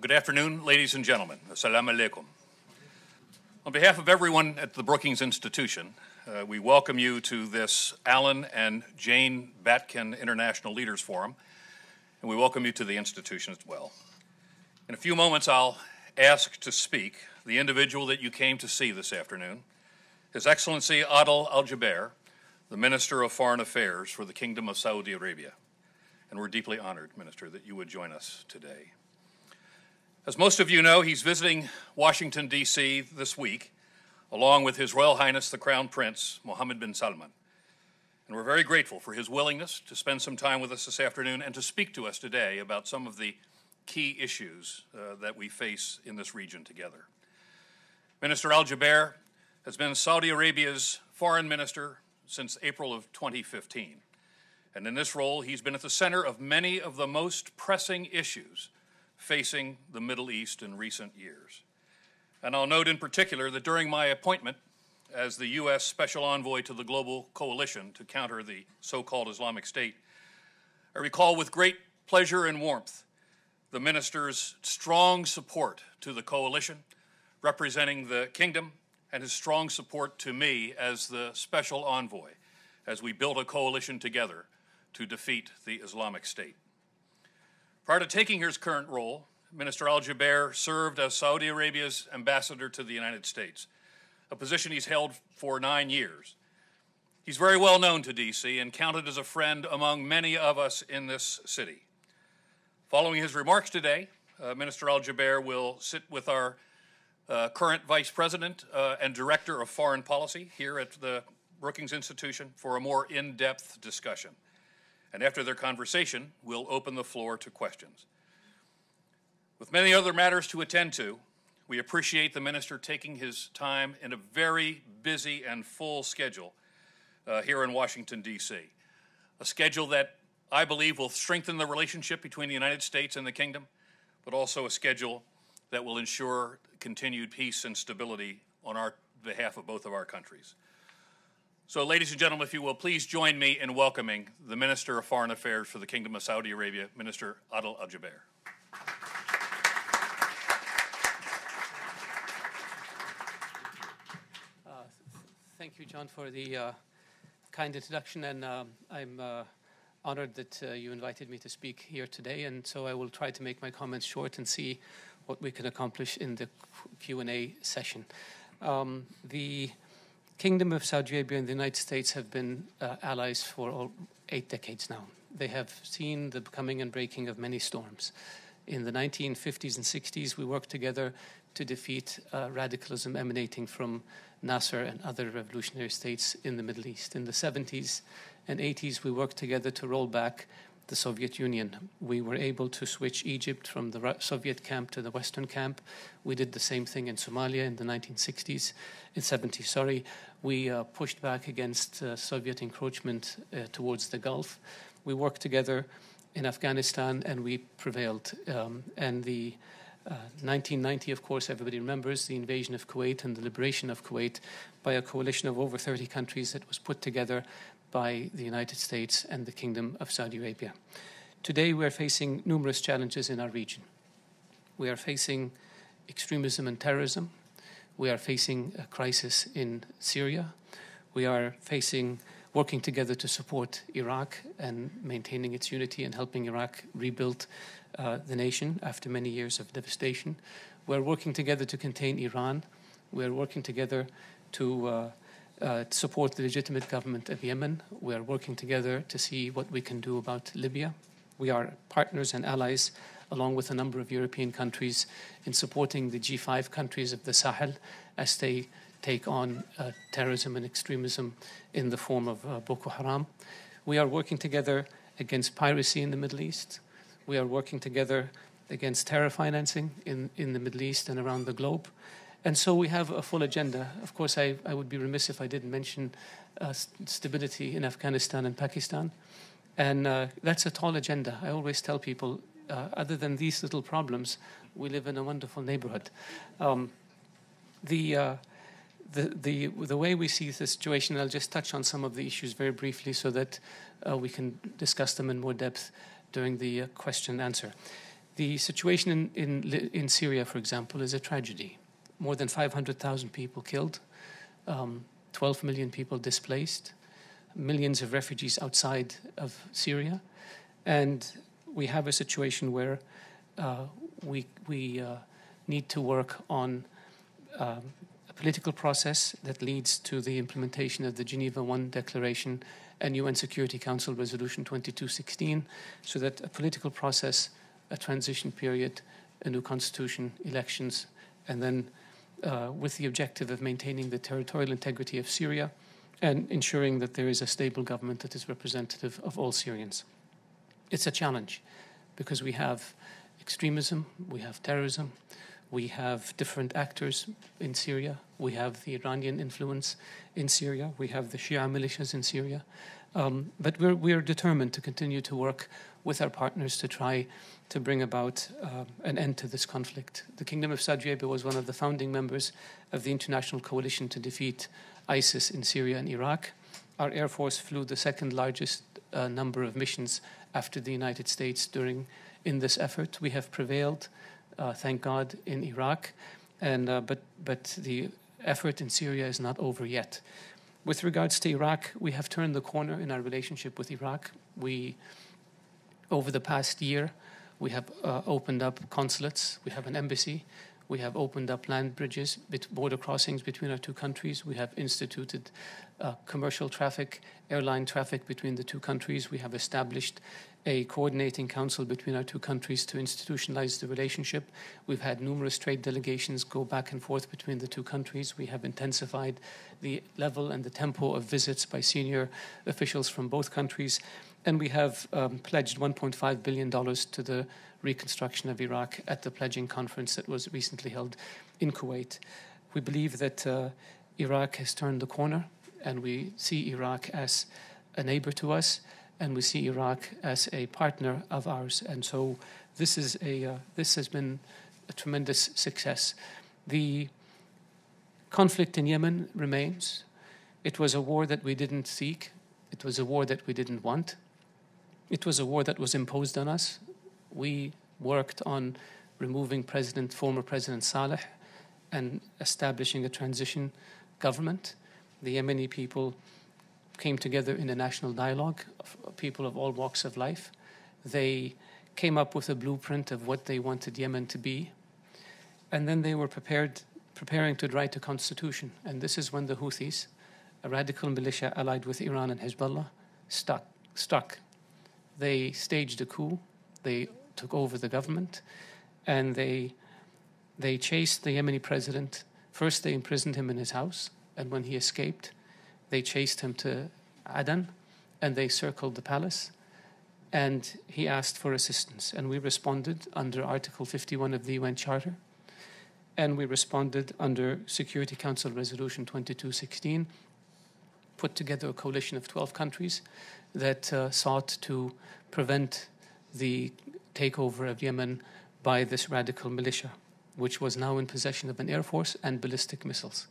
Well, good afternoon, ladies and gentlemen. Assalamu alaikum. On behalf of everyone at the Brookings Institution, we welcome you to this Alan and Jane Batkin International Leaders Forum, and we welcome you to the institution as well. In a few moments, I'll ask to speak the individual that you came to see this afternoon, His Excellency Adel Al-Jubeir, the Minister of Foreign Affairs for the Kingdom of Saudi Arabia. And we're deeply honored, Minister, that you would join us today. As most of you know, he's visiting Washington, D.C. this week, along with His Royal Highness the Crown Prince, Mohammed bin Salman. And we're very grateful for his willingness to spend some time with us this afternoon and to speak to us today about some of the key issues that we face in this region together. Minister Al-Jubeir has been Saudi Arabia's foreign minister since April of 2015. And in this role, he's been at the center of many of the most pressing issues facing the Middle East in recent years. And I'll note in particular that during my appointment as the U.S. Special Envoy to the Global Coalition to counter the so-called Islamic State, I recall with great pleasure and warmth the minister's strong support to the coalition representing the kingdom and his strong support to me as the Special Envoy as we built a coalition together to defeat the Islamic State. Prior to taking his current role, Minister Al-Jubeir served as Saudi Arabia's ambassador to the United States, a position he's held for 9 years. He's very well known to D.C. and counted as a friend among many of us in this city. Following his remarks today, Minister Al-Jubeir will sit with our current Vice President and Director of Foreign Policy here at the Brookings Institution for a more in-depth discussion. And after their conversation, we'll open the floor to questions. With many other matters to attend to, we appreciate the minister taking his time in a very busy and full schedule here in Washington, D.C. A schedule that I believe will strengthen the relationship between the United States and the Kingdom, but also a schedule that will ensure continued peace and stability on our behalf of both of our countries. So, ladies and gentlemen, if you will, please join me in welcoming the Minister of Foreign Affairs for the Kingdom of Saudi Arabia, Minister Adel Al-Jubeir. Thank you, John, for the kind introduction, and I'm honored that you invited me to speak here today, and so I will try to make my comments short and see what we can accomplish in the Q&A session. The Kingdom of Saudi Arabia and the United States have been allies for 8 decades now. They have seen the coming and breaking of many storms. In the 1950s and 60s, we worked together to defeat radicalism emanating from Nasser and other revolutionary states in the Middle East. In the 70s and 80s, we worked together to roll back the Soviet Union. We were able to switch Egypt from the Soviet camp to the Western camp. We did the same thing in Somalia in the 1960s, in 70s, sorry. We pushed back against Soviet encroachment towards the Gulf. We worked together in Afghanistan and we prevailed. And the 1990, of course, everybody remembers the invasion of Kuwait and the liberation of Kuwait by a coalition of over 30 countries that was put together by the United States and the Kingdom of Saudi Arabia. Today, we are facing numerous challenges in our region. We are facing extremism and terrorism. We are facing a crisis in Syria. We are working together to support Iraq and maintaining its unity and helping Iraq rebuild the nation after many years of devastation. We're working together to contain Iran. We're working together to support the legitimate government of Yemen. We are working together to see what we can do about Libya. We are partners and allies, along with a number of European countries, in supporting the G5 countries of the Sahel as they take on terrorism and extremism in the form of Boko Haram. We are working together against piracy in the Middle East. We are working together against terror financing in the Middle East and around the globe. And so we have a full agenda. Of course, I would be remiss if I didn't mention stability in Afghanistan and Pakistan. And that's a tall agenda. I always tell people, other than these little problems, we live in a wonderful neighborhood. The way we see the situation, I'll just touch on some of the issues very briefly so that we can discuss them in more depth during the question and answer. The situation in Syria, for example, is a tragedy. More than 500,000 people killed, 12 million people displaced, millions of refugees outside of Syria. And we have a situation where we need to work on a political process that leads to the implementation of the Geneva I Declaration and UN Security Council Resolution 2216, so that a political process, a transition period, a new constitution, elections, and then with the objective of maintaining the territorial integrity of Syria and ensuring that there is a stable government that is representative of all Syrians. It's a challenge because we have extremism, we have terrorism, we have different actors in Syria, we have the Iranian influence in Syria, we have the Shia militias in Syria. But we're determined to continue to work with our partners to try to bring about an end to this conflict. The Kingdom of Saudi Arabia was one of the founding members of the international coalition to defeat ISIS in Syria and Iraq. Our Air Force flew the second largest number of missions after the United States in this effort. We have prevailed, thank God, in Iraq, but the effort in Syria is not over yet. With regards to Iraq, we have turned the corner in our relationship with Iraq. Over the past year, we have opened up consulates. We have an embassy. We have opened up land bridges, border crossings between our two countries. We have instituted commercial traffic, airline traffic between the two countries. We have established a coordinating council between our two countries to institutionalize the relationship. We've had numerous trade delegations go back and forth between the two countries. We have intensified the level and the tempo of visits by senior officials from both countries. And we have pledged $1.5 billion to the reconstruction of Iraq at the pledging conference that was recently held in Kuwait. We believe that Iraq has turned the corner, and we see Iraq as a neighbor to us, and we see Iraq as a partner of ours. And so this has been a tremendous success. The conflict in Yemen remains. It was a war that we didn't seek. It was a war that we didn't want. It was a war that was imposed on us. We worked on removing former President Saleh and establishing a transition government. The Yemeni people came together in a national dialogue of people of all walks of life. They came up with a blueprint of what they wanted Yemen to be. And then they were preparing to write a constitution. And this is when the Houthis, a radical militia allied with Iran and Hezbollah, struck. They staged a coup. They took over the government, and they chased the Yemeni president. First, they imprisoned him in his house, and when he escaped, they chased him to Aden, and they circled the palace, and he asked for assistance. And we responded under Article 51 of the UN Charter, and we responded under Security Council Resolution 2216, put together a coalition of 12 countries that sought to prevent the takeover of Yemen by this radical militia, which was now in possession of an air force and ballistic missiles.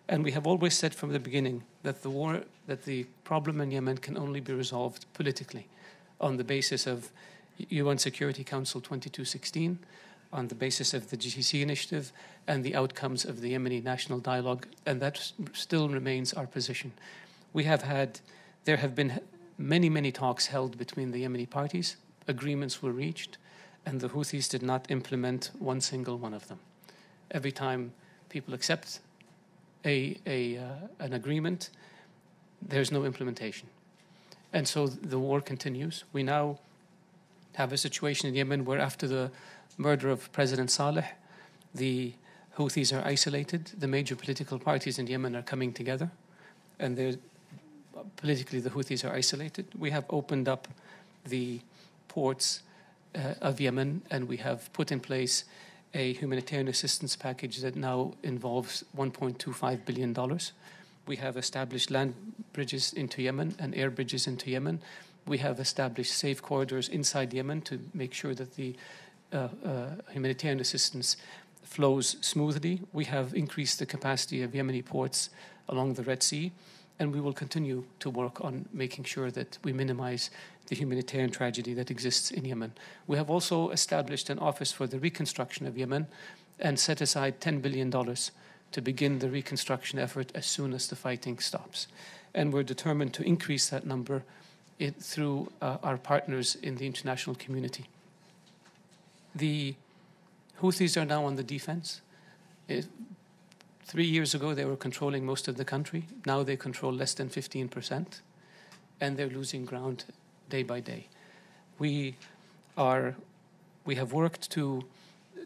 And we have always said from the beginning that the problem in Yemen can only be resolved politically on the basis of UN Security Council 2216, on the basis of the GCC initiative and the outcomes of the Yemeni national dialogue, and that still remains our position. There have been many talks held between the Yemeni parties. Agreements were reached, and the Houthis did not implement one single one of them. Every time people accept an agreement, there's no implementation. And so the war continues. We now have a situation in Yemen where after the murder of President Saleh, the Houthis are isolated. The major political parties in Yemen are coming together, and politically the Houthis are isolated. We have opened up the ports of Yemen, and we have put in place a humanitarian assistance package that now involves $1.25 billion. We have established land bridges into Yemen and air bridges into Yemen. We have established safe corridors inside Yemen to make sure that the humanitarian assistance flows smoothly. We have increased the capacity of Yemeni ports along the Red Sea. And we will continue to work on making sure that we minimize the humanitarian tragedy that exists in Yemen. We have also established an office for the reconstruction of Yemen and set aside $10 billion to begin the reconstruction effort as soon as the fighting stops. And we're determined to increase that number through our partners in the international community. The Houthis are now on the defense. 3 years ago, they were controlling most of the country. Now they control less than 15%, and they're losing ground day by day. We have worked to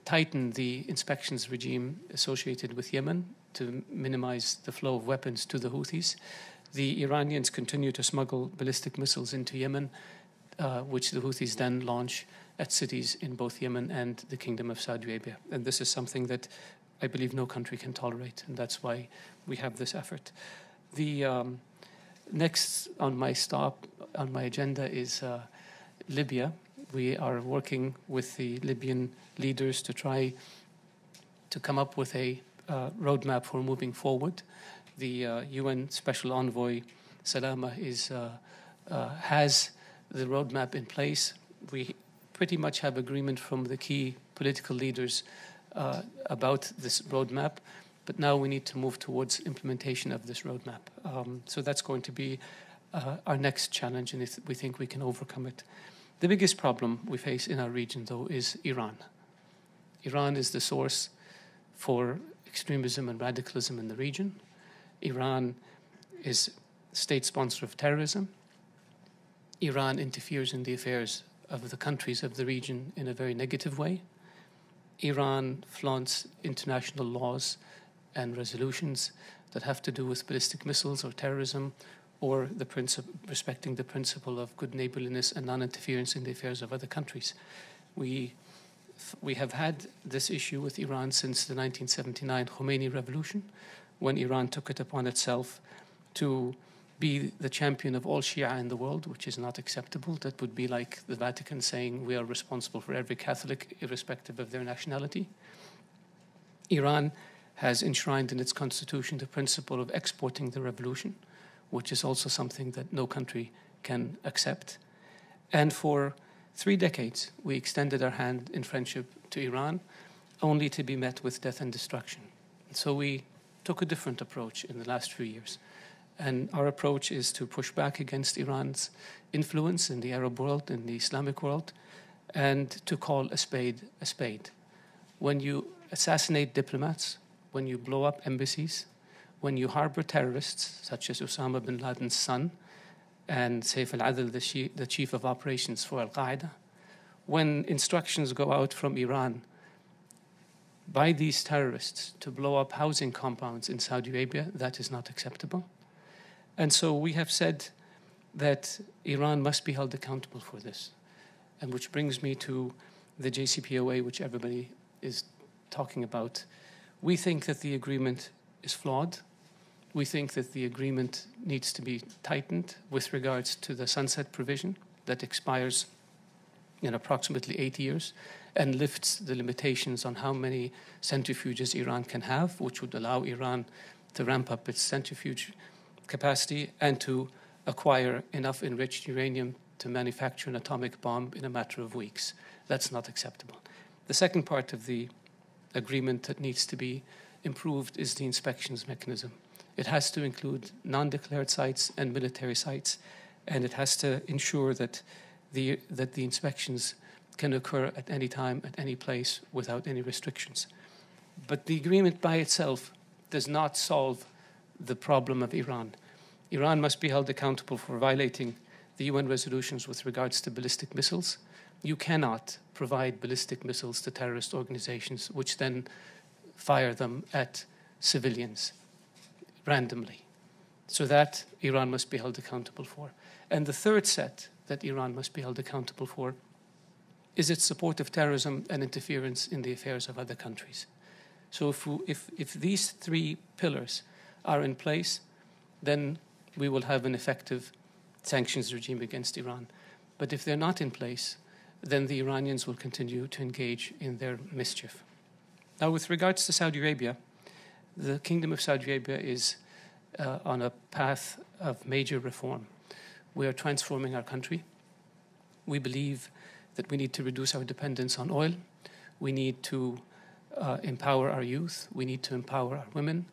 tighten the inspections regime associated with Yemen to minimize the flow of weapons to the Houthis. The Iranians continue to smuggle ballistic missiles into Yemen, which the Houthis then launch at cities in both Yemen and the Kingdom of Saudi Arabia. And this is something that I believe no country can tolerate, and that's why we have this effort. The next on my agenda is Libya. We are working with the Libyan leaders to try to come up with a roadmap for moving forward. The UN Special Envoy Salama has the roadmap in place. We pretty much have agreement from the key political leaders about this roadmap, but now we need to move towards implementation of this roadmap. So that's going to be our next challenge, and we think we can overcome it. The biggest problem we face in our region, though, is Iran. Iran is the source for extremism and radicalism in the region. Iran is state sponsor of terrorism. Iran interferes in the affairs of the countries of the region in a very negative way. Iran flaunts international laws and resolutions that have to do with ballistic missiles or terrorism, or respecting the principle of good neighborliness and non-interference in the affairs of other countries. We have had this issue with Iran since the 1979 Khomeini revolution, when Iran took it upon itself to be the champion of all Shia in the world, which is not acceptable. That would be like the Vatican saying we are responsible for every Catholic, irrespective of their nationality. Iran has enshrined in its constitution the principle of exporting the revolution, which is also something that no country can accept. And for 3 decades, we extended our hand in friendship to Iran, only to be met with death and destruction. So we took a different approach in the last few years. And our approach is to push back against Iran's influence in the Arab world, in the Islamic world, and to call a spade a spade. When you assassinate diplomats, when you blow up embassies, when you harbor terrorists, such as Osama bin Laden's son, and Saif al-Adel, the chief of operations for Al-Qaeda, when instructions go out from Iran by these terrorists to blow up housing compounds in Saudi Arabia, that is not acceptable. And so we have said that Iran must be held accountable for this. And which brings me to the JCPOA, which everybody is talking about. We think that the agreement is flawed. We think that the agreement needs to be tightened with regards to the sunset provision that expires in approximately 8 years and lifts the limitations on how many centrifuges Iran can have, which would allow Iran to ramp up its centrifuge capacity and to acquire enough enriched uranium to manufacture an atomic bomb in a matter of weeks. That's not acceptable. The second part of the agreement that needs to be improved is the inspections mechanism. It has to include non-declared sites and military sites, and it has to ensure that the inspections can occur at any time, at any place, without any restrictions. But the agreement by itself does not solve the problem of Iran. Iran must be held accountable for violating the UN resolutions with regards to ballistic missiles. You cannot provide ballistic missiles to terrorist organizations, which then fire them at civilians randomly. So that Iran must be held accountable for. And the third set that Iran must be held accountable for is its support of terrorism and interference in the affairs of other countries. So if these 3 pillars are in place, then we will have an effective sanctions regime against Iran. But if they're not in place, then the Iranians will continue to engage in their mischief. Now, with regards to Saudi Arabia, the Kingdom of Saudi Arabia is on a path of major reform. We are transforming our country. We believe that we need to reduce our dependence on oil. We need to empower our youth. We need to empower our women.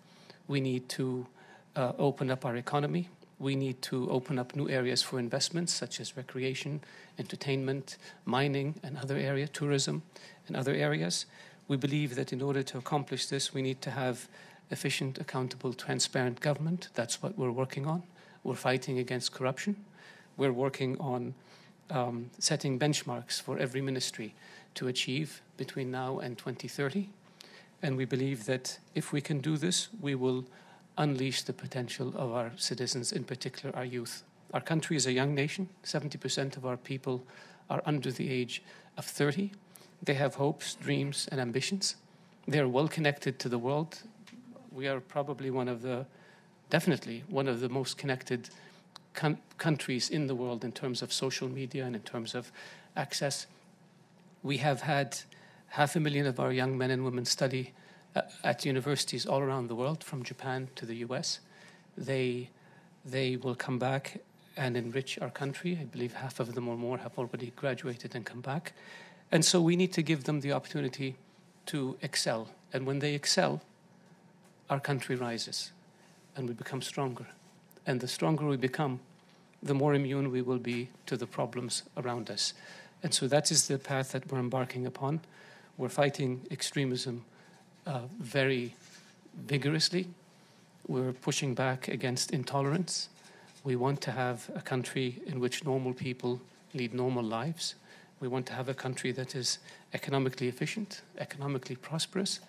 We need to open up our economy. We need to open up new areas for investments, such as recreation, entertainment, mining, and other areas, tourism, and other areas. We believe that in order to accomplish this, we need to have efficient, accountable, transparent government. That's what we're working on. We're fighting against corruption. We're working on setting benchmarks for every ministry to achieve between now and 2030. And we believe that if we can do this, we will unleash the potential of our citizens, in particular our youth. Our country is a young nation. 70% of our people are under the age of 30. They have hopes, dreams, and ambitions. They are well connected to the world. We are probably definitely one of the most connected countries in the world in terms of social media and in terms of access. We have had 500,000 of our young men and women study at universities all around the world, from Japan to the U.S. They will come back and enrich our country. I believe half of them or more have already graduated and come back. And so we need to give them the opportunity to excel. And when they excel, our country rises and we become stronger. And the stronger we become, the more immune we will be to the problems around us. And so that is the path that we're embarking upon. We're fighting extremism very vigorously. We're pushing back against intolerance. We want to have a country in which normal people lead normal lives. We want to have a country that is economically efficient, economically prosperous,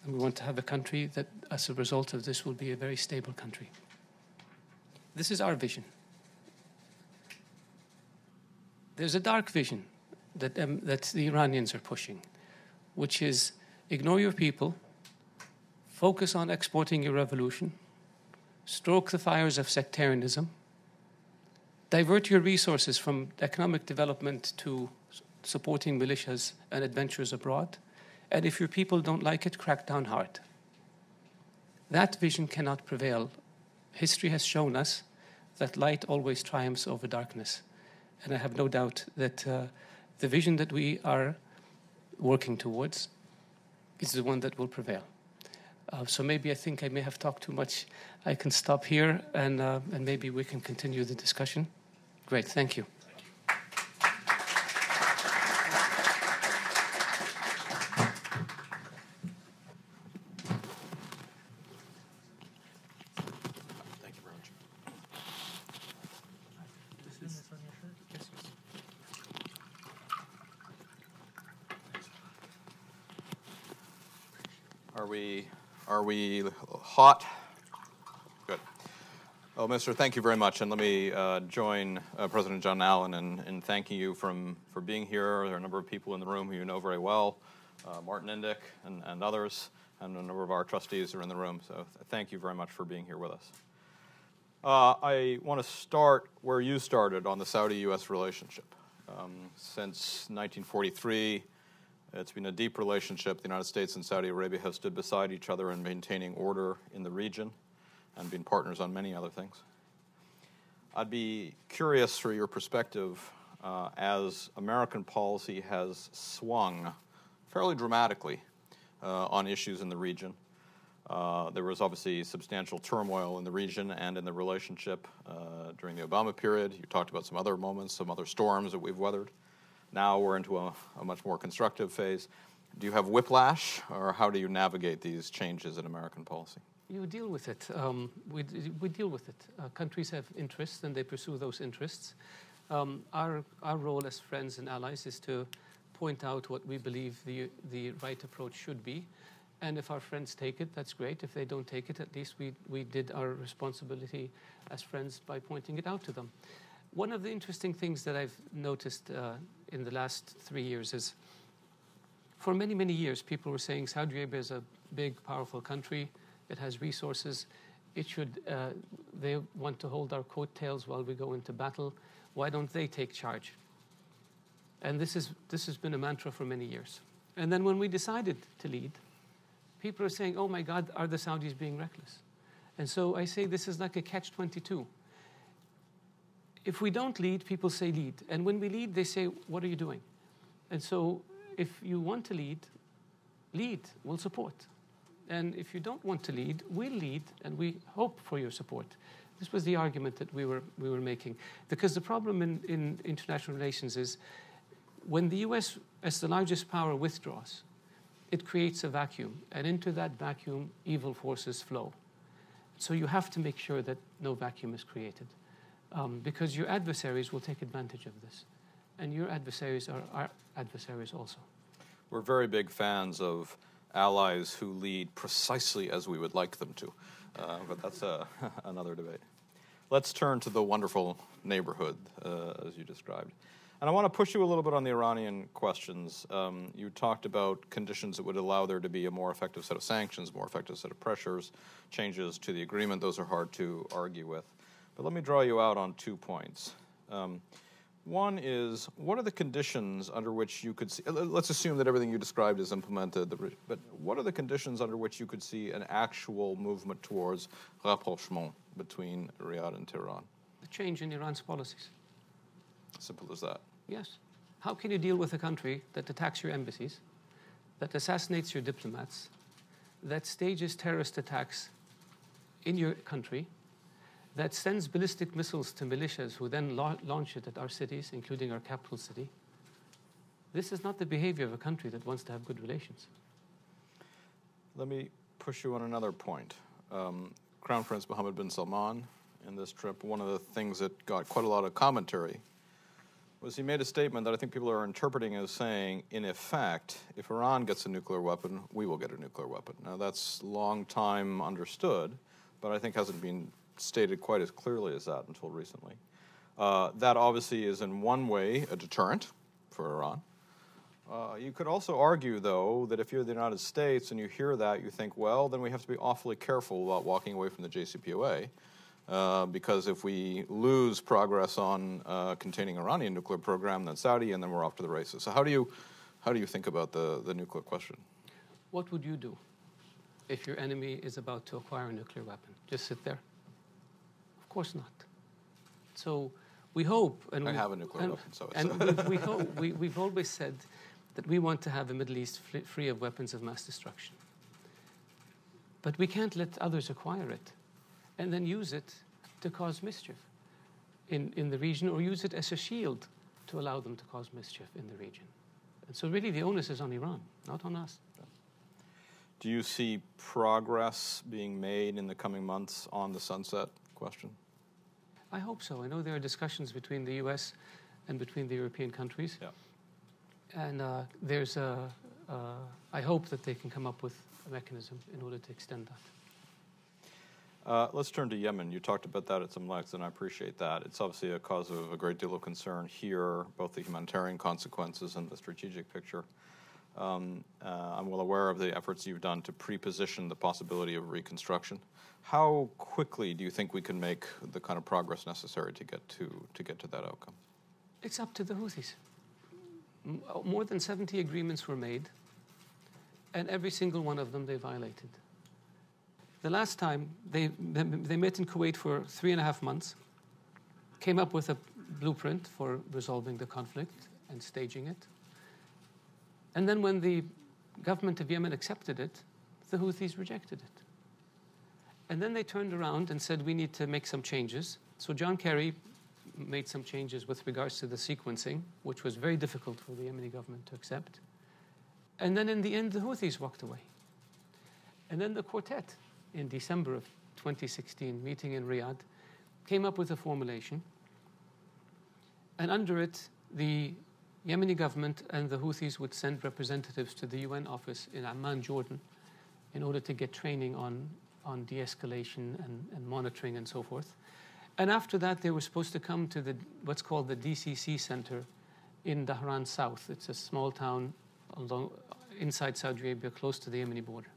and we want to have a country that, as a result of this, will be a very stable country. This is our vision. There's a dark vision that the Iranians are pushing, which is ignore your people, focus on exporting your revolution, stoke the fires of sectarianism, divert your resources from economic development to supporting militias and adventurers abroad, and if your people don't like it, crack down hard. That vision cannot prevail. History has shown us that light always triumphs over darkness, and I have no doubt that the vision that we are working towards is the one that will prevail. So maybe I think I may have talked too much. I can stop here, and maybe we can continue the discussion. Great, thank you. Thank you very much. Are we hot? Good. Well, Mr. Thank you very much, and let me join President John Allen in thanking you for being here. There are a number of people in the room who you know very well, Martin Indyk and others, and a number of our trustees are in the room. So thank you very much for being here with us. I want to start where you started on the Saudi-U.S. relationship. Since 1943. It's been a deep relationship. The United States and Saudi Arabia have stood beside each other in maintaining order in the region and been partners on many other things. I'd be curious for your perspective as American policy has swung fairly dramatically on issues in the region. There was obviously substantial turmoil in the region and in the relationship during the Obama period. You talked about some other moments, some other storms that we've weathered. Now we're into a much more constructive phase. Do you have whiplash, or how do you navigate these changes in American policy? You deal with it. We deal with it. Countries have interests, and they pursue those interests. Our role as friends and allies is to point out what we believe the right approach should be. And if our friends take it, that's great. If they don't take it, at least we did our responsibility as friends by pointing it out to them. One of the interesting things that I've noticed in the last 3 years is, for many, many years, people were saying Saudi Arabia is a big, powerful country. It has resources. They want to hold our coattails while we go into battle. Why don't they take charge? And this has been a mantra for many years. And then when we decided to lead, people are saying, oh my God, are the Saudis being reckless? And so I say this is like a catch-22. If we don't lead, people say lead. And when we lead, they say, what are you doing? And so if you want to lead, we'll support. And if you don't want to lead, we'll lead, and we hope for your support. This was the argument that we were making. Because the problem in international relations is when the U.S., as the largest power, withdraws, it creates a vacuum. And into that vacuum, evil forces flow. So you have to make sure that no vacuum is created. Because your adversaries will take advantage of this. And your adversaries are our adversaries also. We're very big fans of allies who lead precisely as we would like them to. But that's another debate. Let's turn to the wonderful neighborhood, as you described. And I want to push you a little bit on the Iranian questions. You talked about conditions that would allow there to be a more effective set of sanctions, more effective set of pressures, changes to the agreement. Those are hard to argue with. But let me draw you out on 2 points. One is, what are the conditions under which you could see, let's assume that everything you described is implemented, but what are the conditions under which you could see an actual movement towards rapprochement between Riyadh and Tehran? The change in Iran's policies. Simple as that. Yes. How can you deal with a country that attacks your embassies, that assassinates your diplomats, that stages terrorist attacks in your country, that sends ballistic missiles to militias who then launch it at our cities, including our capital city? This is not the behavior of a country that wants to have good relations. Let me push you on another point. Crown Prince Mohammed bin Salman, in this trip, one of the things that got quite a lot of commentary was he made a statement that I think people are interpreting as saying, in effect, if Iran gets a nuclear weapon, we will get a nuclear weapon. Now, that's long time understood, but I think hasn't been stated quite as clearly as that until recently. That obviously is in one way a deterrent for Iran. You could also argue, though, that if you're the United States and you hear that, you think, well, then we have to be awfully careful about walking away from the JCPOA, because if we lose progress on containing Iranian nuclear program, then Saudi, and then we're off to the races. So how do you think about the nuclear question? What would you do if your enemy is about to acquire a nuclear weapon? Just sit there? Of course not. So we hope, and I have a nuclear weapon, so it's and we hope. We've always said that we want to have a Middle East free of weapons of mass destruction. But we can't let others acquire it and then use it to cause mischief in the region, or use it as a shield to allow them to cause mischief in the region. And so really the onus is on Iran, not on us. Do you see progress being made in the coming months on the sunset question? I hope so. I know there are discussions between the U.S. and between the European countries. Yeah. And I hope that they can come up with a mechanism in order to extend that. Let's turn to Yemen. You talked about that at some length, and I appreciate that. It's obviously a cause of a great deal of concern here, both the humanitarian consequences and the strategic picture. I'm well aware of the efforts you've done to pre-position the possibility of reconstruction. How quickly do you think we can make the kind of progress necessary to get to that outcome? It's up to the Houthis. More than 70 agreements were made, and every single one of them they violated. The last time they met in Kuwait for 3.5 months, came up with a blueprint for resolving the conflict and staging it. And then when the government of Yemen accepted it, the Houthis rejected it. And then they turned around and said, we need to make some changes. So John Kerry made some changes with regards to the sequencing, which was very difficult for the Yemeni government to accept. And then in the end, the Houthis walked away. And then the quartet, in December of 2016, meeting in Riyadh, came up with a formulation. And under it, the Yemeni government and the Houthis would send representatives to the UN office in Amman, Jordan, in order to get training on de-escalation and monitoring and so forth. And after that, they were supposed to come to what's called the DCC Center in Dhahran South. It's a small town inside Saudi Arabia, close to the Yemeni border.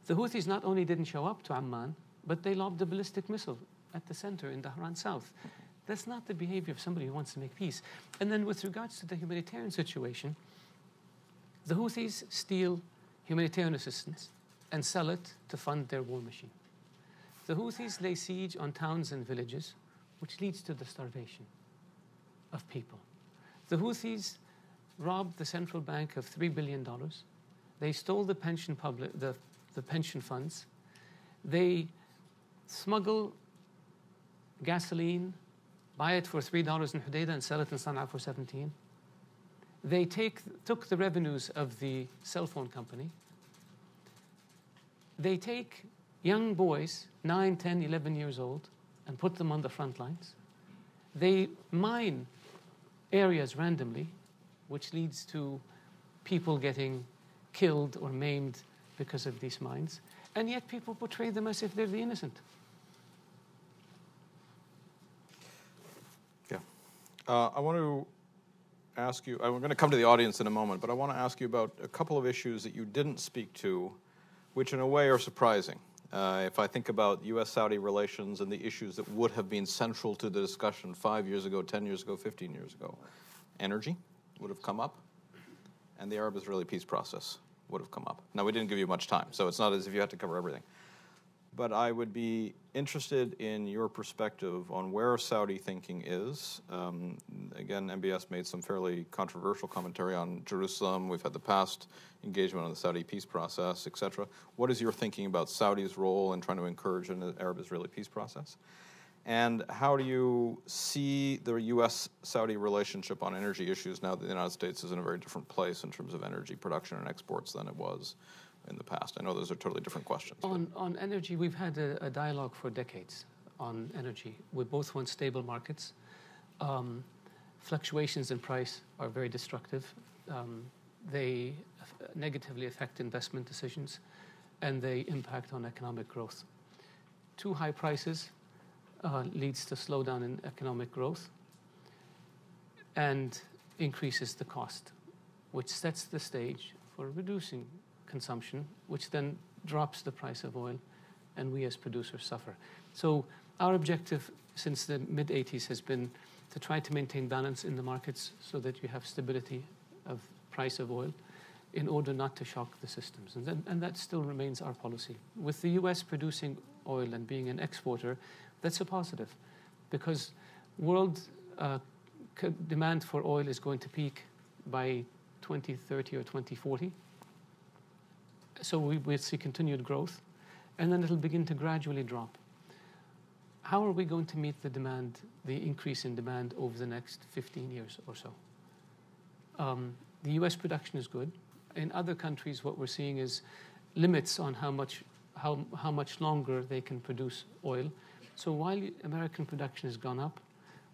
The Houthis not only didn't show up to Amman, but they lobbed a ballistic missile at the center in Dhahran South. That's not the behavior of somebody who wants to make peace. And then with regards to the humanitarian situation, the Houthis steal humanitarian assistance and sell it to fund their war machine. The Houthis lay siege on towns and villages, which leads to the starvation of people. The Houthis robbed the central bank of $3 billion. They stole the pension funds. They smuggle gasoline, buy it for $3 in Hudaydah and sell it in Sana'a for 17. They took the revenues of the cell phone company. They take young boys, 9, 10, 11 years old, and put them on the front lines. They mine areas randomly, which leads to people getting killed or maimed because of these mines. And yet people portray them as if they're the innocent. Yeah. I want to ask you, I'm going to come to the audience in a moment, but I want to ask you about a couple of issues that you didn't speak to, which in a way are surprising. If I think about U.S. Saudi relations and the issues that would have been central to the discussion 5 years ago, 10 years ago, 15 years ago, energy would have come up, and the Arab-Israeli peace process would have come up. Now, we didn't give you much time, so it's not as if you had to cover everything. But I would be interested in your perspective on where Saudi thinking is. Again, MBS made some fairly controversial commentary on Jerusalem. We've had the past engagement on the Saudi peace process, etc. What is your thinking about Saudi's role in trying to encourage an Arab-Israeli peace process? And how do you see the U.S.-Saudi relationship on energy issues now that the United States is in a very different place in terms of energy production and exports than it was in the past? I know those are totally different questions. On energy, we've had a dialogue for decades on energy. We both want stable markets. Fluctuations in price are very destructive. They negatively affect investment decisions, and they impact on economic growth. Too high prices leads to slowdown in economic growth and increases the cost, which sets the stage for reducing consumption, which then drops the price of oil, and we as producers suffer. So our objective since the mid-'80s has been to try to maintain balance in the markets so that you have stability of price of oil in order not to shock the systems. And that still remains our policy. With the U.S. producing oil and being an exporter, that's a positive, because world demand for oil is going to peak by 2030 or 2040. So we'll see continued growth, and then it'll begin to gradually drop. How are we going to meet the demand, the increase in demand over the next 15 years or so? The U.S. production is good. In other countries, what we're seeing is limits on how much longer they can produce oil. So while American production has gone up,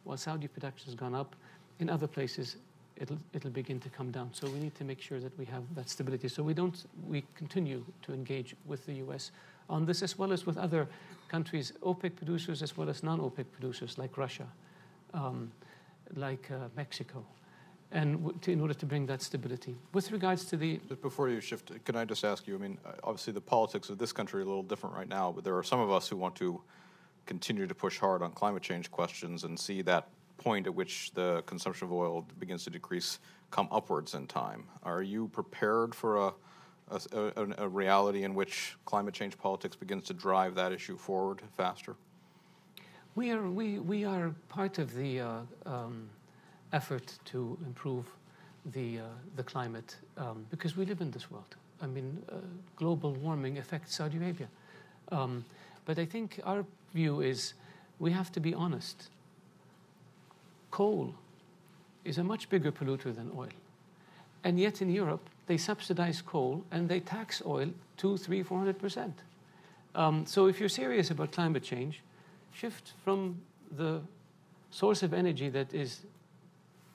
while Saudi production has gone up, in other places it'll begin to come down. So we need to make sure that we have that stability. So we continue to engage with the U.S. on this, as well as with other countries, OPEC producers as well as non-OPEC producers like Russia, like Mexico, and in order to bring that stability. With regards to the... Just before you shift, can I just ask you, I mean, obviously the politics of this country are a little different right now, but there are some of us who want to continue to push hard on climate change questions and see that point at which the consumption of oil begins to decrease come upwards in time. Are you prepared for a reality in which climate change politics begins to drive that issue forward faster? We are part of the effort to improve the climate because we live in this world. I mean, global warming affects Saudi Arabia. But I think our view is we have to be honest. Coal is a much bigger polluter than oil. And yet in Europe, they subsidize coal and they tax oil 200%, 300%, 400%. So if you're serious about climate change, shift from the source of energy that is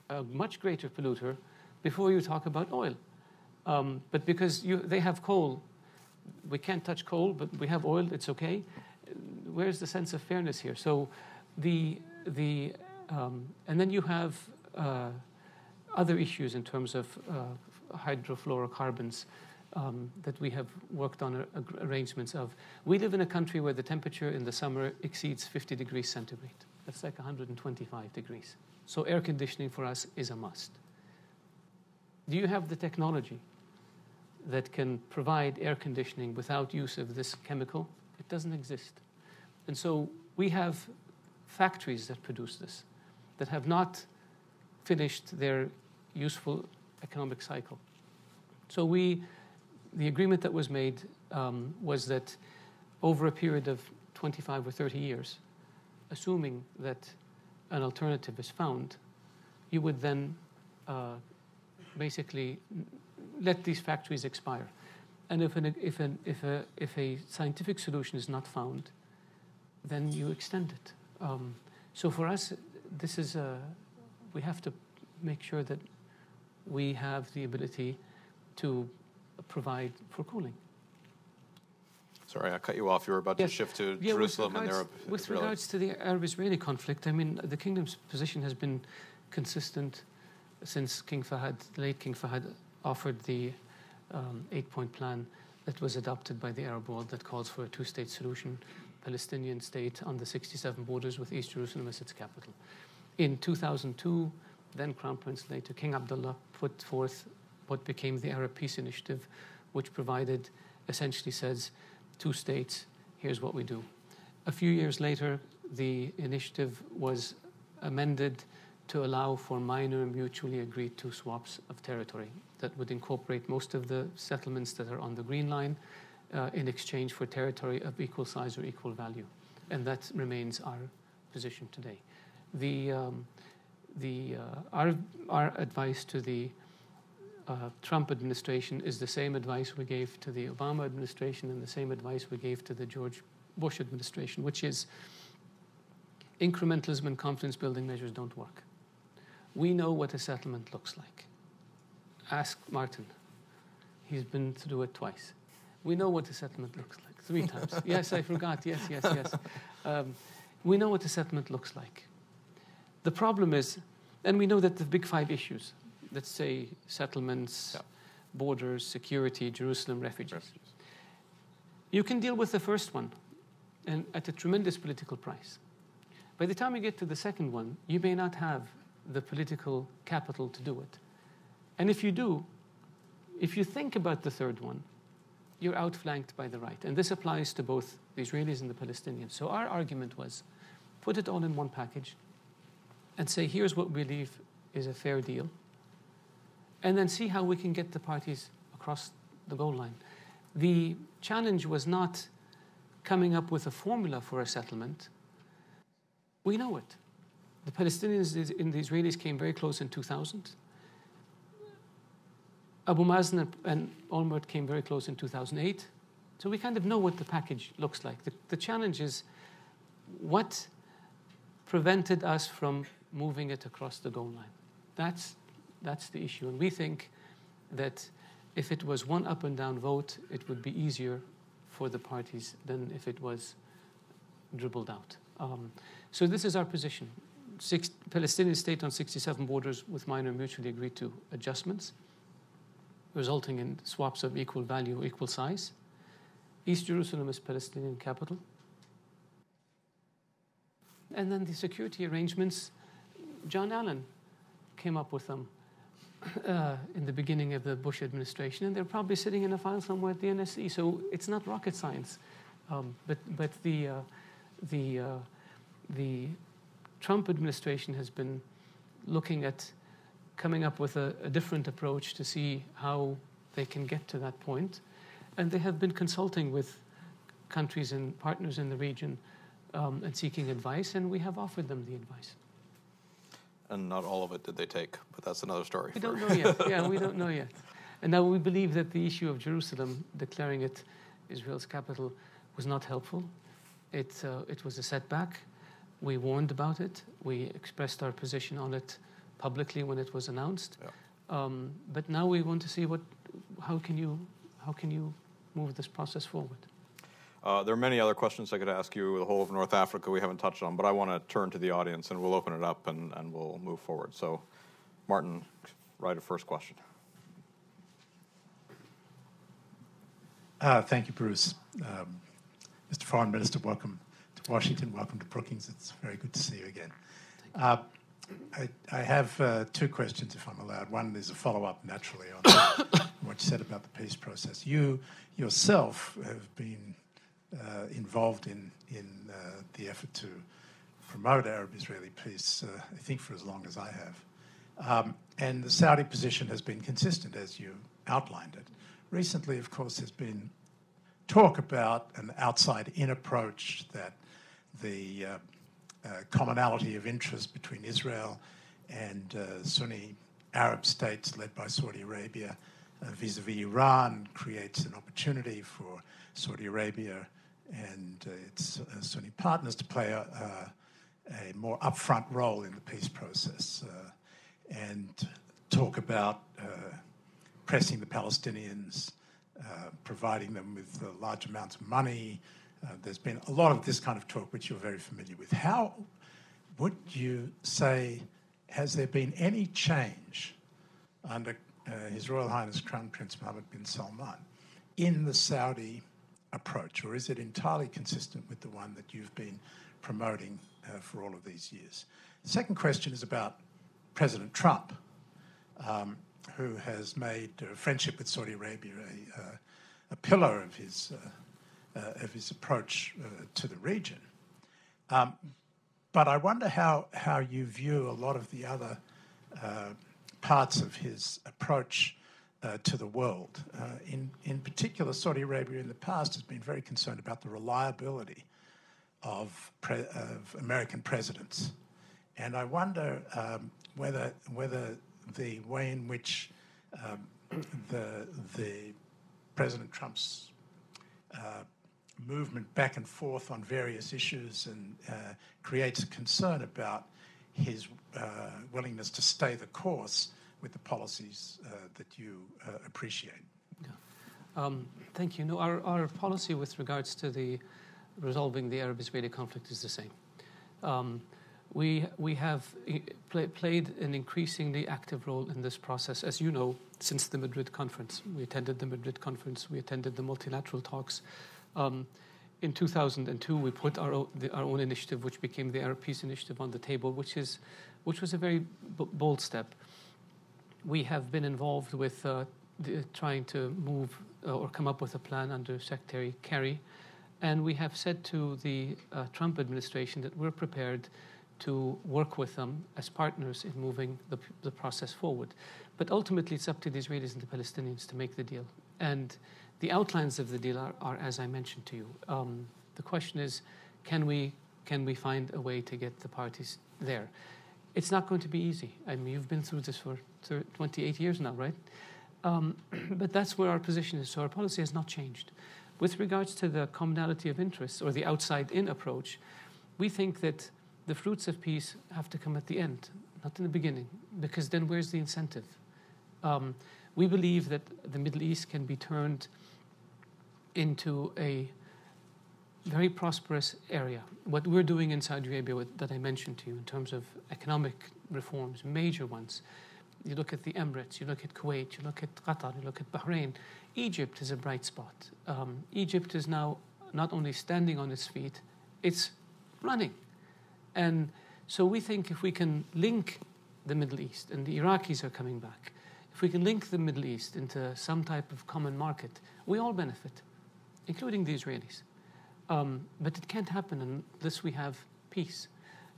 a much greater polluter before you talk about oil. But because they have coal, we can't touch coal, but we have oil, it's okay. Where's the sense of fairness here? So and then you have other issues in terms of hydrofluorocarbons that we have worked on arrangements of. We live in a country where the temperature in the summer exceeds 50 degrees centigrade. That's like 125 degrees. So air conditioning for us is a must. Do you have the technology that can provide air conditioning without use of this chemical? It doesn't exist. And so we have factories that produce this, that have not finished their useful economic cycle. So the agreement that was made was that over a period of 25 or 30 years, assuming that an alternative is found, you would then basically let these factories expire. And if a scientific solution is not found, then you extend it. So for us, this is we have to make sure that we have the ability to provide for cooling. Sorry, I cut you off. You were about to shift to Jerusalem and Arab Israel. With regards to the Arab-Israeli conflict, I mean, the kingdom's position has been consistent since King Fahd, the late King Fahd, offered the 8-point plan that was adopted by the Arab world that calls for a two-state solution, Palestinian state on the 67 borders with East Jerusalem as its capital. In 2002, then Crown Prince, later King Abdullah, put forth what became the Arab Peace Initiative, which provided, essentially says, 2 states, here's what we do. A few years later, the initiative was amended to allow for minor mutually agreed to swaps of territory that would incorporate most of the settlements that are on the Green Line in exchange for territory of equal size or equal value. And that remains our position today. Our advice to the Trump administration is the same advice we gave to the Obama administration and the same advice we gave to the George Bush administration, which is incrementalism and confidence building measures don't work. We know what a settlement looks like. Ask Martin. He's been through it twice. We know what a settlement looks like. 3 times. Yes, I forgot. Yes. We know what a settlement looks like. The problem is, and we know that the big 5 issues, let's say settlements, borders, security, Jerusalem, refugees. You can deal with the first one and at a tremendous political price. By the time you get to the second one, you may not have the political capital to do it. And if you do, if you think about the third one, you're outflanked by the right. And this applies to both the Israelis and the Palestinians. So our argument was, put it all in one package and say, here's what we believe is a fair deal, and then see how we can get the parties across the goal line. The challenge was not coming up with a formula for a settlement. We know it. The Palestinians and the Israelis came very close in 2000. Abu Mazen and Olmert came very close in 2008. So we kind of know what the package looks like. The challenge is what prevented us from moving it across the goal line. That's the issue. And we think that if it was one up and down vote, it would be easier for the parties than if it was dribbled out. So this is our position. Palestinian state on 67 borders with minor mutually agreed to adjustments, resulting in swaps of equal value, equal size. East Jerusalem is Palestinian capital. And then the security arrangements, John Allen came up with them in the beginning of the Bush administration, and they're probably sitting in a file somewhere at the NSC. So it's not rocket science. But the Trump administration has been looking at coming up with a different approach to see how they can get to that point. And they have been consulting with countries and partners in the region and seeking advice, and we have offered them the advice. And not all of it did they take, but that's another story. We don't know yet. Yeah, we don't know yet. And now we believe that the issue of Jerusalem, declaring it Israel's capital, was not helpful. It was a setback. We warned about it. We expressed our position on it publicly when it was announced. Yeah. But now we want to see how can you move this process forward. There are many other questions I could ask you. The whole of North Africa we haven't touched on, but I want to turn to the audience and we'll open it up and we'll move forward. So, Martin, write a first question. Thank you, Bruce. Mr. Foreign Minister, welcome to Washington. Welcome to Brookings. It's very good to see you again. I have 2 questions, if I'm allowed. One is a follow-up, naturally, on what you said about the peace process. You yourself have been involved in the effort to promote Arab-Israeli peace, I think for as long as I have. And the Saudi position has been consistent, as you outlined it. Recently, of course, there's been talk about an outside-in approach, that the commonality of interest between Israel and Sunni Arab states led by Saudi Arabia vis-a-vis Iran creates an opportunity for Saudi Arabia and its Sunni partners to play a more upfront role in the peace process, and talk about pressing the Palestinians, providing them with large amounts of money. There's been a lot of this kind of talk, which you're very familiar with. How would you say, has there been any change under His Royal Highness Crown Prince Mohammed bin Salman in the Saudi approach, or is it entirely consistent with the one that you've been promoting for all of these years? The second question is about President Trump, who has made friendship with Saudi Arabia a pillar of his approach to the region. But I wonder how you view a lot of the other parts of his approach to the world. In particular, Saudi Arabia in the past has been very concerned about the reliability of American presidents. And I wonder whether the way in which the President Trump's movement back and forth on various issues and creates a concern about his willingness to stay the course with the policies that you appreciate. Yeah. Thank you. No, our policy with regards to resolving the Arab-Israeli conflict is the same. We have played an increasingly active role in this process, as you know, since the Madrid conference. We attended the Madrid conference. We attended the multilateral talks. In 2002, we put our own initiative, which became the Arab Peace Initiative, on the table, which was a very bold step. We have been involved with trying to move or come up with a plan under Secretary Kerry, and we have said to the Trump administration that we're prepared to work with them as partners in moving the process forward. But ultimately, it's up to the Israelis and the Palestinians to make the deal. And the outlines of the deal are as I mentioned to you. The question is, can we find a way to get the parties there? It's not going to be easy. I mean, you've been through this for 28 years now, right? But that's where our position is. So our policy has not changed. With regards to the commonality of interests or the outside-in approach, we think that the fruits of peace have to come at the end, not in the beginning, because then where's the incentive? We believe that the Middle East can be turned into a very prosperous area. What we're doing in Saudi Arabia that I mentioned to you in terms of economic reforms, major ones. You look at the Emirates, you look at Kuwait, you look at Qatar, you look at Bahrain. Egypt is a bright spot. Egypt is now not only standing on its feet, it's running. And so we think if we can link the Middle East, and the Iraqis are coming back, if we can link the Middle East into some type of common market, we all benefit, including the Israelis. But it can't happen unless we have peace.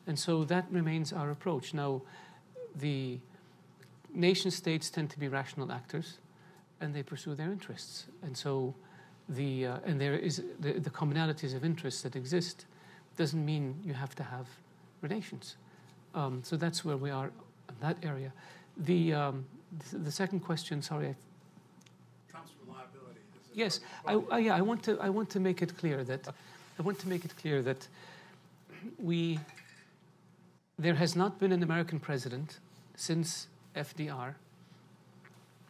And so that remains our approach. Now, the nation states tend to be rational actors, and they pursue their interests. And so and there is the commonalities of interests that exist doesn't mean you have to have relations. So that's where we are in that area. The second question, sorry. Trump's reliability. Yes, I want to make it clear that there has not been an American president since FDR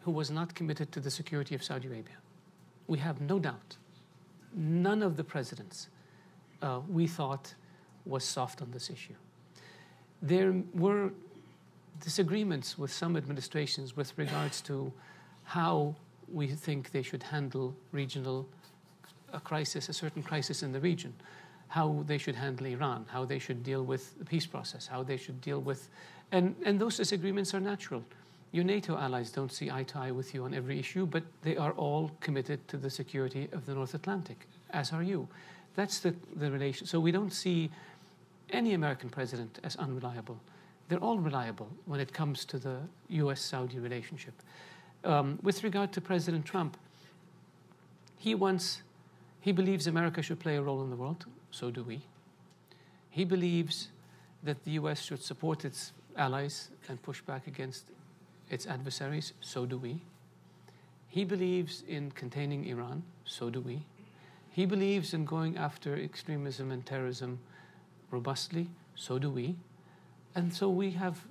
who was not committed to the security of Saudi Arabia. We have no doubt. None of the presidents we thought was soft on this issue. There were disagreements with some administrations with regards to how we think they should handle a certain crisis in the region, how they should handle Iran, how they should deal with the peace process, how they should deal with, and those disagreements are natural. Your NATO allies don't see eye to eye with you on every issue, but they are all committed to the security of the North Atlantic, as are you. That's the relation. So we don't see any American president as unreliable. They're all reliable when it comes to the U.S. Saudi relationship. With regard to President Trump, he believes America should play a role in the world. So do we. He believes that the U.S. should support its allies and push back against its adversaries. So do we. He believes in containing Iran. So do we. He believes in going after extremism and terrorism robustly. So do we. And so we have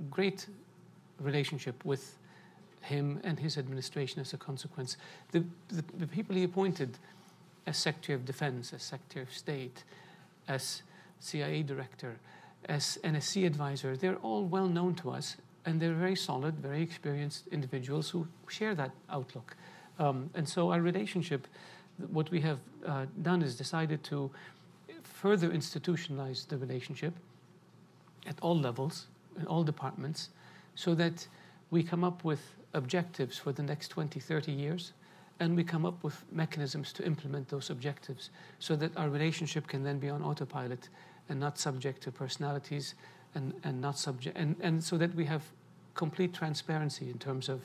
great relationship with him and his administration as a consequence. The people he appointed as Secretary of Defense, as Secretary of State, as CIA Director, as NSC Advisor, they're all well known to us, and they're very solid, very experienced individuals who share that outlook. And so our relationship, what we have done is decided to further institutionalize the relationship at all levels, in all departments, so that we come up with objectives for the next 20, 30 years, and we come up with mechanisms to implement those objectives so that our relationship can then be on autopilot and not subject to personalities and so that we have complete transparency in terms of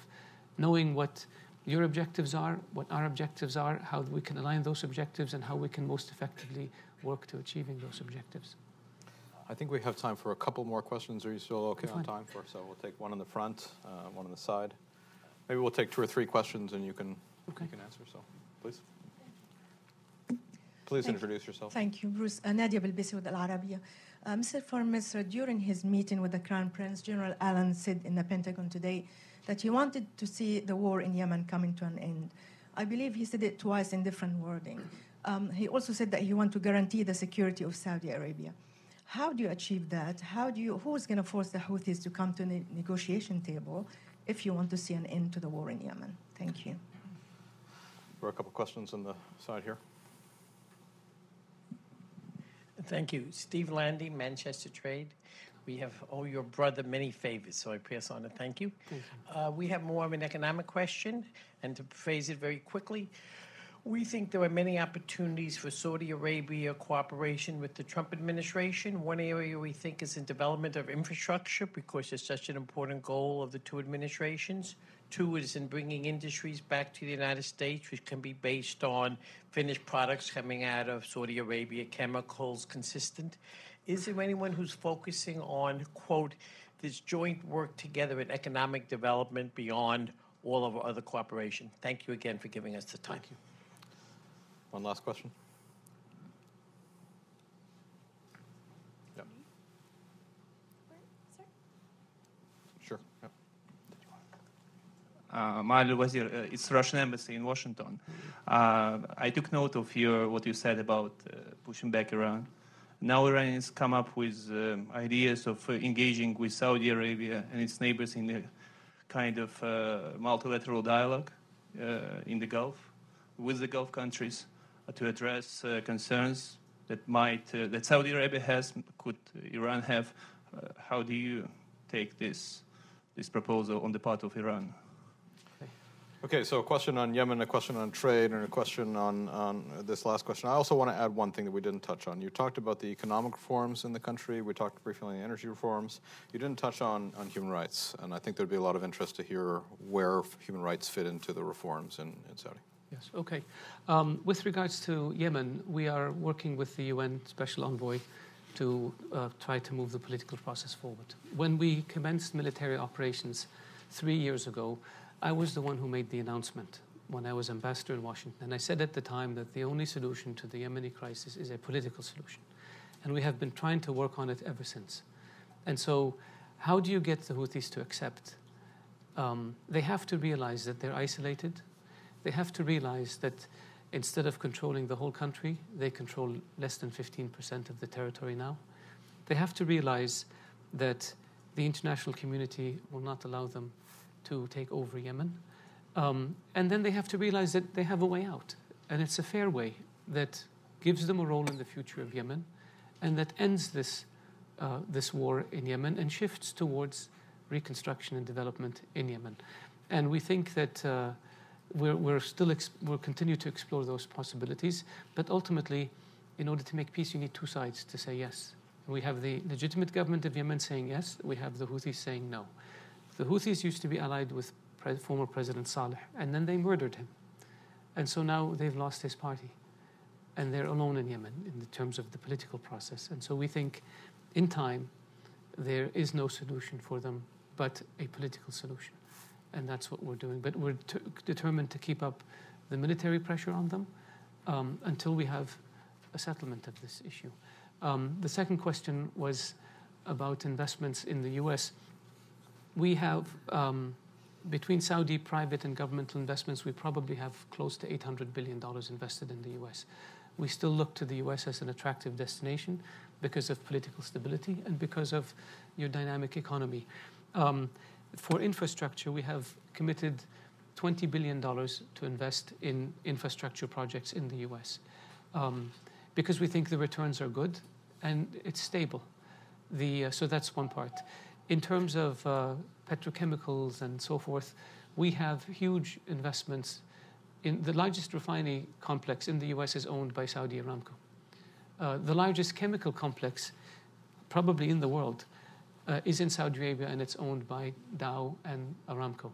knowing what your objectives are, what our objectives are, how we can align those objectives, and how we can most effectively work to achieving those objectives. I think we have time for a couple more questions. Are you still okay on time for? So we'll take one on the front, one on the side. Maybe we'll take 2 or 3 questions, and you can answer. So, please. Please introduce yourself. Thank you, Bruce. Nadia Bilbisi with Al Arabiya. Mr. Foreign Minister, during his meeting with the Crown Prince, General Allen said in the Pentagon today that he wanted to see the war in Yemen coming to an end. I believe he said it twice in different wording. He also said that he wants to guarantee the security of Saudi Arabia. How do you achieve that? Who is going to force the Houthis to come to the negotiation table if you want to see an end to the war in Yemen? Thank you. There are a couple questions on the side here. Thank you. Steve Landy, Manchester Trade. We owe your brother many favors, so I pass on a thank you. Thank you. We have more of an economic question, and to phrase it very quickly, we think there are many opportunities for Saudi Arabia cooperation with the Trump administration. One area we think is in development of infrastructure because it's such an important goal of the 2 administrations. 2 is in bringing industries back to the United States, which can be based on finished products coming out of Saudi Arabia, chemicals consistent. Is there anyone who's focusing on, quote, this joint work together in economic development beyond all of our other cooperation? Thank you again for giving us the time. Thank you. One last question. Yeah. Sure. Yeah. Ma'al al-Wazir, it's Russian Embassy in Washington. I took note of what you said about pushing back Iran. Now Iran has come up with ideas of engaging with Saudi Arabia and its neighbors in a kind of multilateral dialogue in the Gulf, with the Gulf countries, to address concerns that Saudi Arabia has, could Iran have. How do you take this proposal on the part of Iran? Okay, so a question on Yemen, a question on trade, and a question on this last question. I also want to add one thing that we didn't touch on. You talked about the economic reforms in the country. We talked briefly on the energy reforms. You didn't touch on human rights, and I think there'd be a lot of interest to hear where human rights fit into the reforms in Saudi. Yes, okay. With regards to Yemen, we are working with the UN Special Envoy to try to move the political process forward. When we commenced military operations 3 years ago, I was the one who made the announcement when I was ambassador in Washington. And I said at the time that the only solution to the Yemeni crisis is a political solution. And we have been trying to work on it ever since. And so how do you get the Houthis to accept? They have to realize that they're isolated. They have to realize that instead of controlling the whole country, they control less than 15% of the territory now. They have to realize that the international community will not allow them to take over Yemen. And then they have to realize that they have a way out. And it's a fair way that gives them a role in the future of Yemen and that ends this war in Yemen and shifts towards reconstruction and development in Yemen. And we think that we'll continue to explore those possibilities. But ultimately, in order to make peace, you need two sides to say yes. We have the legitimate government of Yemen saying yes. We have the Houthis saying no. The Houthis used to be allied with former President Saleh, and then they murdered him. And so now they've lost his party. And they're alone in Yemen in the terms of the political process. And so we think in time there is no solution for them but a political solution. And that's what we're doing. But we're determined to keep up the military pressure on them until we have a settlement of this issue. The second question was about investments in the U.S. We have, between Saudi private and governmental investments, we probably have close to $800 billion invested in the U.S. We still look to the U.S. as an attractive destination because of political stability and because of your dynamic economy. For infrastructure, we have committed $20 billion to invest in infrastructure projects in the U.S. Because we think the returns are good and it's stable. So that's one part. In terms of petrochemicals and so forth, we have huge investments. The largest refinery complex in the U.S. is owned by Saudi Aramco. The largest chemical complex, probably in the world, is in Saudi Arabia, and it's owned by Dow and Aramco.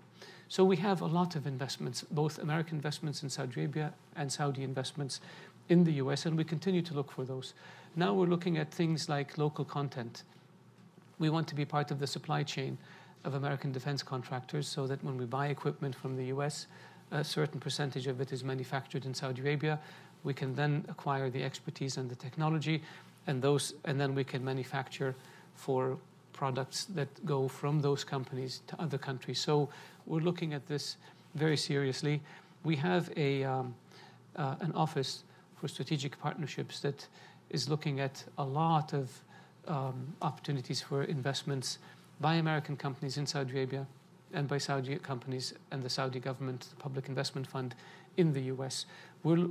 So we have a lot of investments, both American investments in Saudi Arabia and Saudi investments in the U.S., and we continue to look for those. Now we're looking at things like local content. We want to be part of the supply chain of American defense contractors so that when we buy equipment from the U.S., a certain percentage of it is manufactured in Saudi Arabia. We can then acquire the expertise and the technology, and then we can manufacture for products that go from those companies to other countries. So we're looking at this very seriously. We have an office for strategic partnerships that is looking at a lot of opportunities for investments by American companies in Saudi Arabia and by Saudi companies and the Saudi government, the Public Investment Fund in the U.S. We're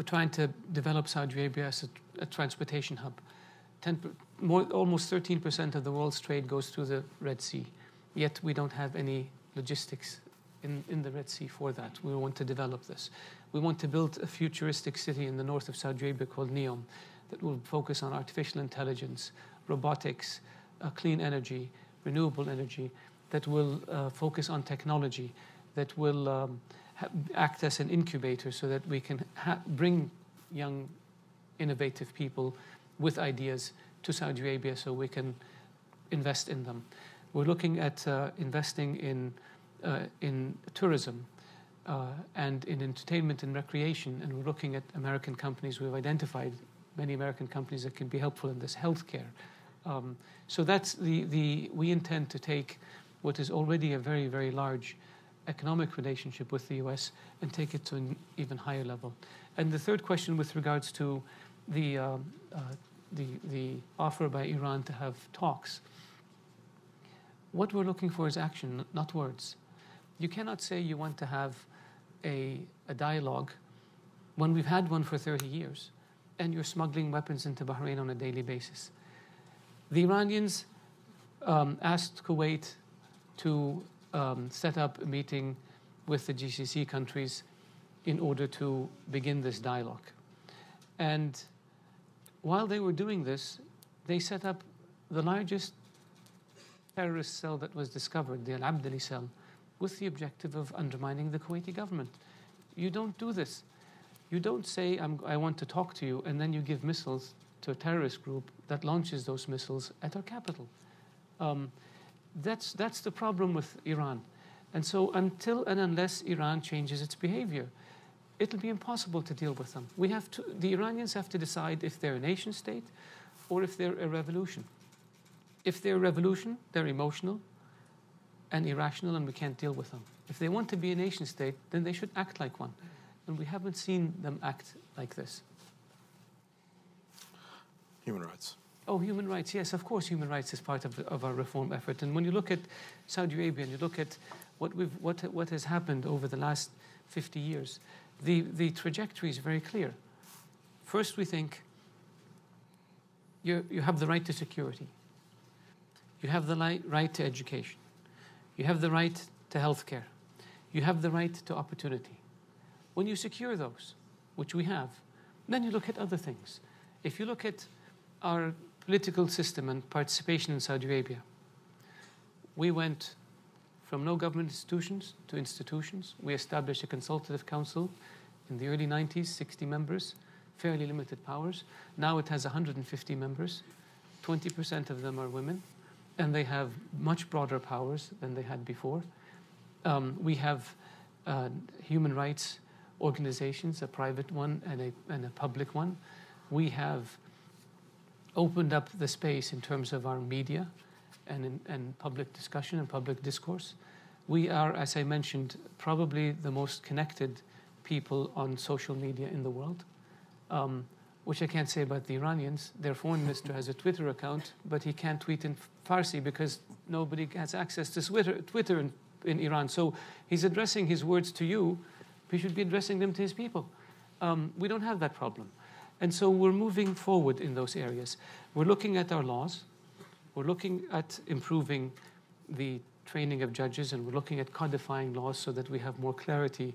trying to develop Saudi Arabia as a transportation hub. Almost 13% of the world's trade goes through the Red Sea, yet we don't have any logistics in the Red Sea for that. We want to develop this. We want to build a futuristic city in the north of Saudi Arabia called Neom that will focus on artificial intelligence, robotics, clean energy, renewable energy, that will focus on technology, that will act as an incubator so that we can bring young, innovative people with ideas to Saudi Arabia so we can invest in them. We're looking at investing in tourism and in entertainment and recreation, and we're looking at American companies. We've identified many American companies that can be helpful in this, healthcare. So that's we intend to take what is already a very, very large economic relationship with the U.S. and take it to an even higher level. And the third question with regards to the offer by Iran to have talks. What we're looking for is action, not words. You cannot say you want to have a dialogue when we've had one for 30 years and you're smuggling weapons into Bahrain on a daily basis. The Iranians asked Kuwait to set up a meeting with the GCC countries in order to begin this dialogue. And while they were doing this, they set up the largest terrorist cell that was discovered, the Al-Abdali cell, with the objective of undermining the Kuwaiti government. You don't do this. You don't say, I want to talk to you, and then you give missiles to a terrorist group that launches those missiles at our capital. That's the problem with Iran. And so until and unless Iran changes its behavior, it'll be impossible to deal with them. The Iranians have to decide if they're a nation state or if they're a revolution. If they're a revolution, they're emotional and irrational, and we can't deal with them. If they want to be a nation state, then they should act like one. And we haven't seen them act like this. Human rights. Oh, human rights, yes, of course human rights is part of our reform effort. And when you look at Saudi Arabia and you look at what has happened over the last 50 years, the trajectory is very clear. First, we think you have the right to security. You have the right to education. You have the right to health care. You have the right to opportunity. When you secure those, which we have, then you look at other things. If you look at our political system and participation in Saudi Arabia, we went from no government institutions to institutions. We established a consultative council in the early 90s, 60 members, fairly limited powers. Now it has 150 members. 20% of them are women, and they have much broader powers than they had before. We have human rights organizations, a private one and a public one. We have opened up the space in terms of our media and public discussion and public discourse. We are, as I mentioned, probably the most connected people on social media in the world, which I can't say about the Iranians. Their foreign minister has a Twitter account, but he can't tweet in Farsi because nobody has access to Twitter in Iran. So he's addressing his words to you. He should be addressing them to his people. We don't have that problem. And so we're moving forward in those areas. We're looking at our laws. We're looking at improving the training of judges, and we're looking at codifying laws so that we have more clarity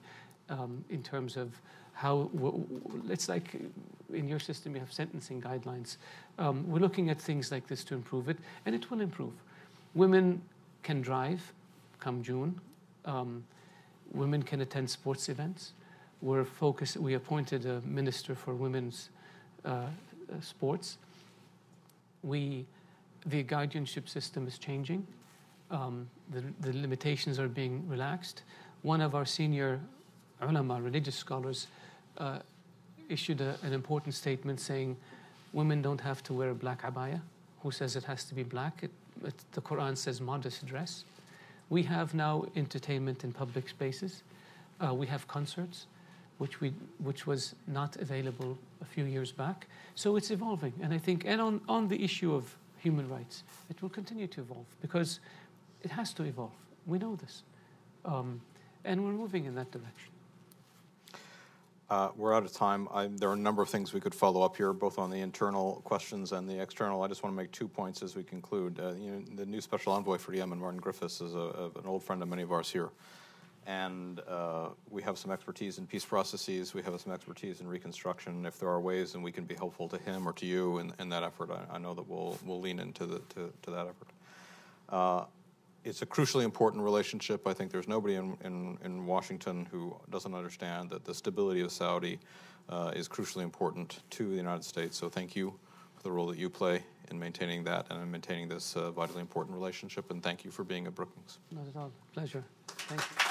in terms of how, it's like in your system you have sentencing guidelines. We're looking at things like this to improve it, and it will improve. Women can drive come June. Women can attend sports events. We appointed a minister for women's sports. The guardianship system is changing. The limitations are being relaxed. One of our senior ulama, religious scholars, issued an important statement saying women don't have to wear a black abaya. Who says it has to be black? The Quran says modest dress. We have now entertainment in public spaces. We have concerts, which was not available a few years back. So it's evolving. And I think, and on the issue of human rights, it will continue to evolve because it has to evolve. We know this. And we're moving in that direction. We're out of time. There are a number of things we could follow up here, both on the internal questions and the external. I just want to make 2 points as we conclude. The new special envoy for Yemen, Martin Griffiths, is an old friend of many of ours here. And we have some expertise in peace processes. We have some expertise in reconstruction. If there are ways and we can be helpful to him or to you in that effort, I know that we'll lean into that effort. It's a crucially important relationship. I think there's nobody in Washington who doesn't understand that the stability of Saudi is crucially important to the United States. So thank you for the role that you play in maintaining that and in maintaining this vitally important relationship. And thank you for being at Brookings. Not at all. Pleasure. Thank you.